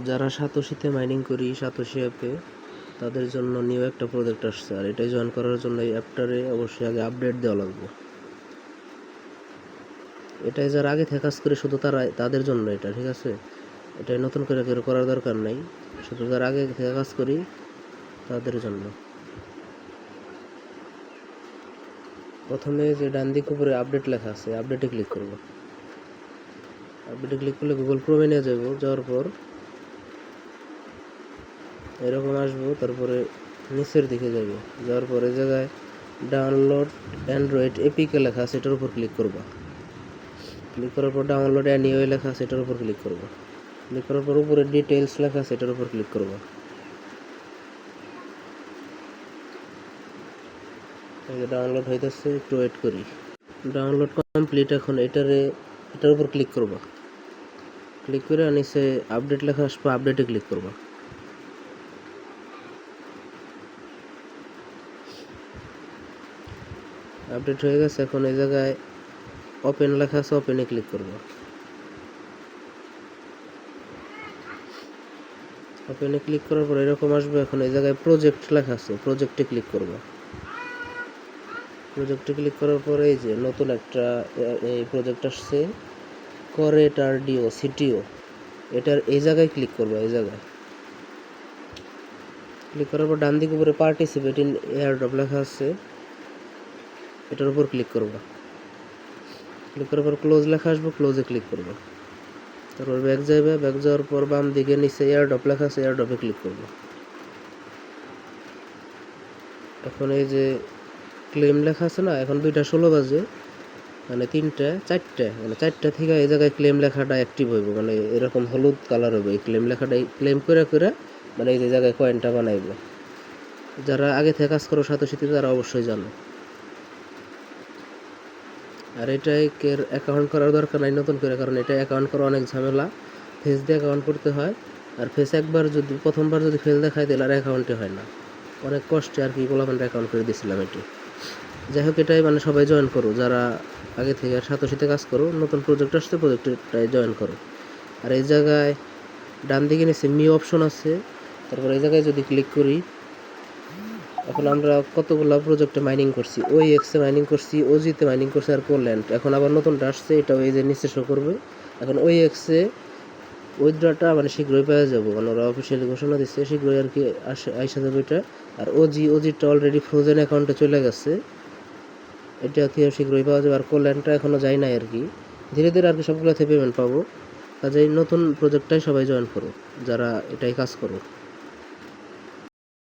যারা সাতোশিতে মাইনিং করি সাতোশি অ্যাপে তাদের জন্য নিউ একটা প্রজেক্ট আসছে, আর এটাই জয়েন করার জন্য এই অ্যাপটারে অবশ্যই আগে আপডেট দেওয়া লাগবে। এটাই যারা আগে থেকে কাজ করে শুধু তাদের জন্য এটা, ঠিক আছে? এটাই নতুন করে কেউ করার দরকার নাই, শুধু যারা আগে থেকে কাজ করি তাদের জন্য। প্রথমে যে ডান দিক উপরে আপডেট লেখা আছে, আপডেটে ক্লিক করব। আপডেটে ক্লিক করলে গুগল ক্রোমে নিয়ে যাব, যাওয়ার পর এরকম আসবো, তারপরে নিচের দিকে যাব, যাওয়ার পরে জায়গায় ডাউনলোড অ্যান্ড্রয়েড এপিকে লেখা আছে, এটার উপর ক্লিক করবা। ক্লিক করার পর ডাউনলোড অ্যানিওয়ে লেখা আছে, এটার উপর ক্লিক করবা। ক্লিক করার পর উপরে ডিটেলস লেখা আছে, এটার উপর ক্লিক করবা। এই যে ডাউনলোড হইতেছে, একটু ওয়েট করি। Download complete. এখন এটার উপর ক্লিক করবা। ক্লিক করে নিচে আপডেট লেখা আসবে, আপডেটে ক্লিক করবা। আপডেট হয়ে গেছে। এখন এই জায়গায় ওপেন লেখা আছে, ওপেনে ক্লিক করবা। ওপেনে ক্লিক করার পর এরকম আসবে। এখন এই জায়গায় প্রজেক্ট লেখা আছে, প্রজেক্টে ক্লিক করবা। প্রজেক্টে ক্লিক করার পরে এই যে নতুন একটা এই প্রজেক্ট আসছে, করেট আরডিও সিটিও, এটার এই জায়গায় ক্লিক করবা। এই জায়গায় ক্লিক করার পর ডান দিক উপরে পার্টিসিপেট ইন এয়ারড্রপ লেখা আছে, এটার উপর ক্লিক করবা। ক্লিক করার পর ক্লোজ লেখা আসবে, ক্লোজে ক্লিক করবা। তারপর ব্যাক যাবে, ব্যাক যাওয়ার পর বাম দিকে নিচে এয়ারড্রপ লেখা আছে, এয়ারড্রপে ক্লিক করবা। এখন এই যে ক্লেম লেখা আছে না, এখন 2:16 বাজে, মানে 3টা 4টা, মানে 4টা থেকে এই জায়গায় ক্লেম লেখাটা অ্যাক্টিভ হইব, মানে এরকম হলুদ কালার হবে। এই ক্লেম লেখাটা ক্লেম করে মানে এই যে জায়গায় কয়েনটা বানাইবে। যারা আগে থেকে কাজ করো সাথে তারা অবশ্যই জানো। আর এটাই কের অ্যাকাউন্ট করার দরকার নাই নতুন করে, কারণ এটা অ্যাকাউন্ট করা অনেক ঝামেলা। ফেস দিয়ে অ্যাকাউন্ট করতে হয়, আর ফেস প্রথমবার যদি ফেল দেখায় দিলে আর অ্যাকাউন্টে হয় না। অনেক কষ্টে আর কি গোলামেন্ট অ্যাকাউন্ট করে দিয়েছিলাম এটি। যাই হোক, এটাই মানে সবাই জয়েন করো, যারা আগে থেকে সাথে কাজ করো, নতুন প্রজেক্ট আসছে প্রজেক্টটাই জয়েন করো। আর এই জায়গায় ডান দিকে নিচে মি অপশন আছে, তারপর এই জায়গায় যদি ক্লিক করি, এখন আমরা কতগুলো প্রজেক্টে মাইনিং করছি, ওই এক্সে মাইনিং করছি, ওজিতে মাইনিং করছি, আর কোল্যান্ড। এখন আবার নতুনটা আসছে, এটাও এই যে নিচে শো করবে। এখন ওই এক্সে উইথড্রটা মানে শীঘ্রই পেয়ে যাবো, মানে ওরা অফিসিয়ালি ঘোষণা দিচ্ছে শীঘ্রই আর কি আইসা যাবে এটা। আর ওজিটা অলরেডি ফ্রোজেন অ্যাকাউন্টে চলে গেছে, এটা শীঘ্রই পাওয়া যাবে। আর কোল্যান্ডটা এখনও যায় নাই আর কি, ধীরে ধীরে আর কি সবগুলোতে পেমেন্ট পাবো। কাজেই নতুন প্রজেক্টটাই সবাই জয়েন করো যারা এটাই কাজ করো।